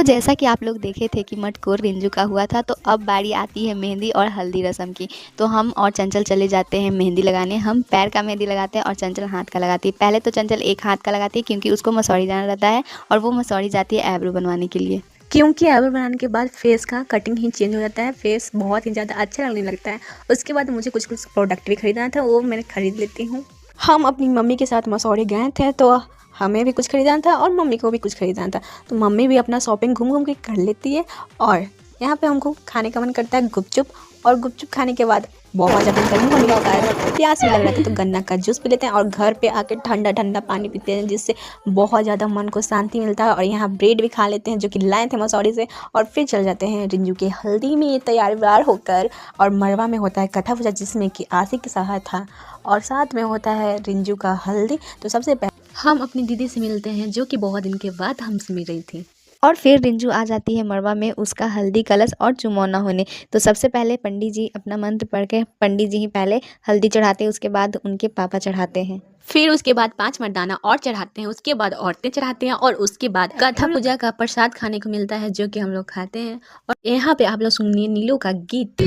जैसा कि आप लोग देखे थे कि मटकोर रिंजू का हुआ था, तो अब बारी आती है मेहंदी और हल्दी रस्म की। तो हम और चंचल चले जाते हैं मेहंदी लगाने। हम पैर का मेहंदी लगाते हैं और चंचल हाथ का लगाती है। पहले तो चंचल एक हाथ का लगाती है क्योंकि उसको मसौरी जाना रहता है, और वो मसौरी जाती है आईब्रो बनवाने के लिए। क्योंकि आईब्रो बनाने के बाद फेस का कटिंग ही चेंज हो जाता है, फेस बहुत ही ज़्यादा अच्छा लगने लगता है। उसके बाद मुझे कुछ कुछ प्रोडक्ट भी खरीदना था, वो मैंने खरीद लेती हूँ। हम अपनी मम्मी के साथ मसौरी गए थे, तो हमें भी कुछ खरीदना था और मम्मी को भी कुछ खरीदना था। तो मम्मी भी अपना शॉपिंग घूम घूम के कर लेती है। और यहाँ पे हमको खाने का मन करता है गुपचुप, और गुपचुप खाने के बाद बहुत ज़्यादा गर्मी होने लगता है, प्यास भी लग रहा था, तो गन्ना का जूस पी लेते हैं और घर पे आके ठंडा ठंडा पानी पीते हैं, जिससे बहुत ज़्यादा मन को शांति मिलता है। और यहाँ ब्रेड भी खा लेते हैं जो कि लाए थे मसौरी से, और फिर चल जाते हैं रिंजू के हल्दी में तैयार व्यार होकर। और मरवा में होता है कथा पूजा, जिसमें कि आशिक सहा था, और साथ में होता है रिंजू का हल्दी। तो सबसे पहले हम अपनी दीदी से मिलते हैं, जो कि बहुत दिन के बाद हमसे मिल रही थी। और फिर रिंजू आ जाती है मड़वा में उसका हल्दी कलश और चुमौना होने। तो सबसे पहले पंडित जी अपना मंत्र पढ़ के, पंडित जी ही पहले हल्दी चढ़ाते हैं, उसके बाद उनके पापा चढ़ाते हैं। फिर उसके बाद 5 मर्दाना और चढ़ाते हैं, उसके बाद औरतें चढ़ाते हैं, और उसके बाद कथा पूजा का प्रसाद खाने को मिलता है, जो कि हम लोग खाते हैं। और यहाँ पे आप लोग सुनिए नीलू का गीत।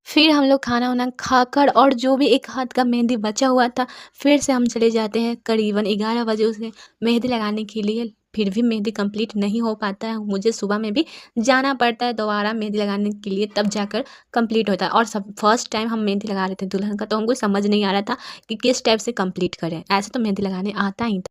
फिर हम लोग खाना वाना खाकर, और जो भी एक हाथ का मेहंदी बचा हुआ था, फिर से हम चले जाते हैं करीबन 11 बजे उसे मेहंदी लगाने के लिए। फिर भी मेहंदी कंप्लीट नहीं हो पाता है, मुझे सुबह में भी जाना पड़ता है दोबारा मेहंदी लगाने के लिए, तब जाकर कंप्लीट होता है। और सब फर्स्ट टाइम हम मेहंदी लगा रहे थे दुल्हन का, तो हमको समझ नहीं आ रहा था कि किस टाइप से कंप्लीट करें। ऐसे तो मेहंदी लगाने आता ही था।